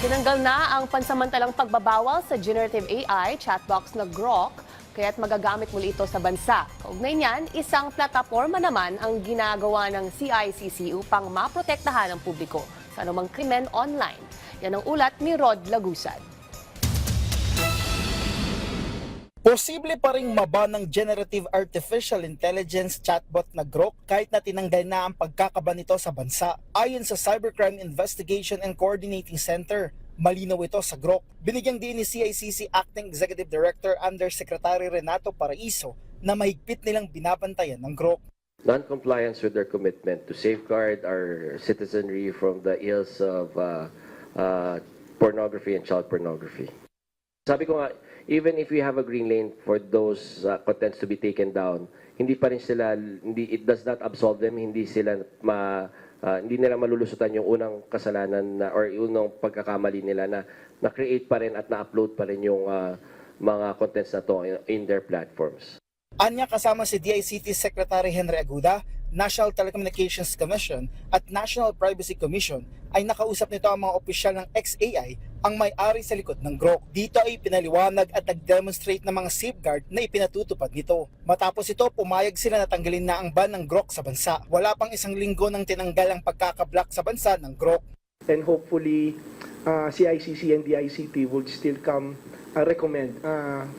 Tinanggal na ang pansamantalang pagbabawal sa generative AI chatbox na Grok, kaya't magagamit muli ito sa bansa. Kaugnay niyan, isang plataporma naman ang ginagawa ng CICC upang maprotektahan ang publiko sa anumang krimen online. Yan ang ulat ni Rod Lagusad. Posible pa ring maba ng generative artificial intelligence chatbot na Grok kahit na tinanggal na ang pagkakaba nito sa bansa. Ayon sa Cybercrime Investigation and Coordinating Center, malinaw ito sa Grok. Binigyang din ni CICC Acting Executive Director Undersecretary Renato Paraiso na mahigpit nilang binabantayan ng Grok. Non-compliance with their commitment to safeguard our citizenry from the ills of pornography and child pornography. Sabi ko nga, even if we have a green lane for those contents to be taken down, hindi pa rin sila, it does not absolve them, hindi nila malulusutan yung unang kasalanan or unang pagkakamali nila na create pa rin at na-upload pa rin yung mga contents na to in their platforms. Anya kasama si DICT Secretary Henry Aguda, National Telecommunications Commission at National Privacy Commission ay nakausap nito ang mga opisyal ng XAI ang may-ari sa likod ng Grok. Dito ay pinaliwanag at nag-demonstrate ng mga safeguard na ipinatutupad nito. Matapos ito, pumayag sila na tanggalin na ang ban ng Grok sa bansa. Wala pang isang linggo nang tinanggal ang pagkakablock sa bansa ng Grok. And hopefully, CICC and DICT would still recommend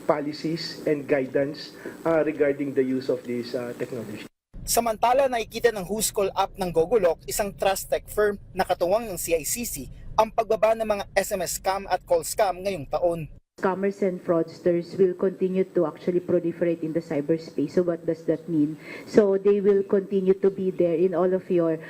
policies and guidance regarding the use of this technology. Samantala, nakikita ng Whoscall app ng Gogolok, isang trust tech firm na katuwang ng CICC, ang pagbaba ng mga SMS scam at call scam ngayong taon. Scammers and fraudsters will continue to actually proliferate in the cyberspace. So what does that mean? So they will continue to be there in all of your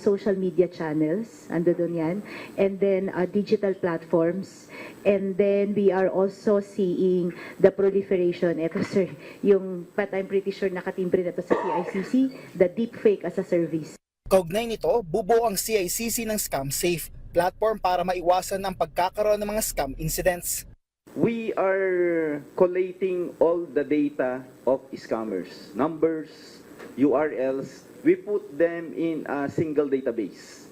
social media channels, ando doon yan, and then digital platforms. And then we are also seeing the proliferation, eto sir, yung but I'm pretty sure nakatimbre na to sa CICC, the deepfake as a service. Kaugnay nito, bubuo ang CICC ng Scam Safe, platform para maiwasan ang pagkakaroon ng mga scam incidents. We are collating all the data of scammers, numbers, URLs. We put them in a single database.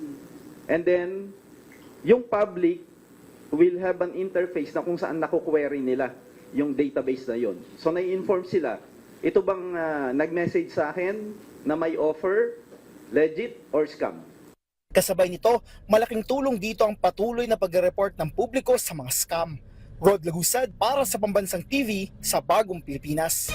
And then, yung public will have an interface na kung saan nakuquery nila yung database na yon. So, nai-inform sila, ito bang nag-message sa akin na may offer, legit or scam? Kasabay nito, malaking tulong dito ang patuloy na pag-report ng publiko sa mga scam. Rod Lagusad para sa Pambansang TV sa Bagong Pilipinas.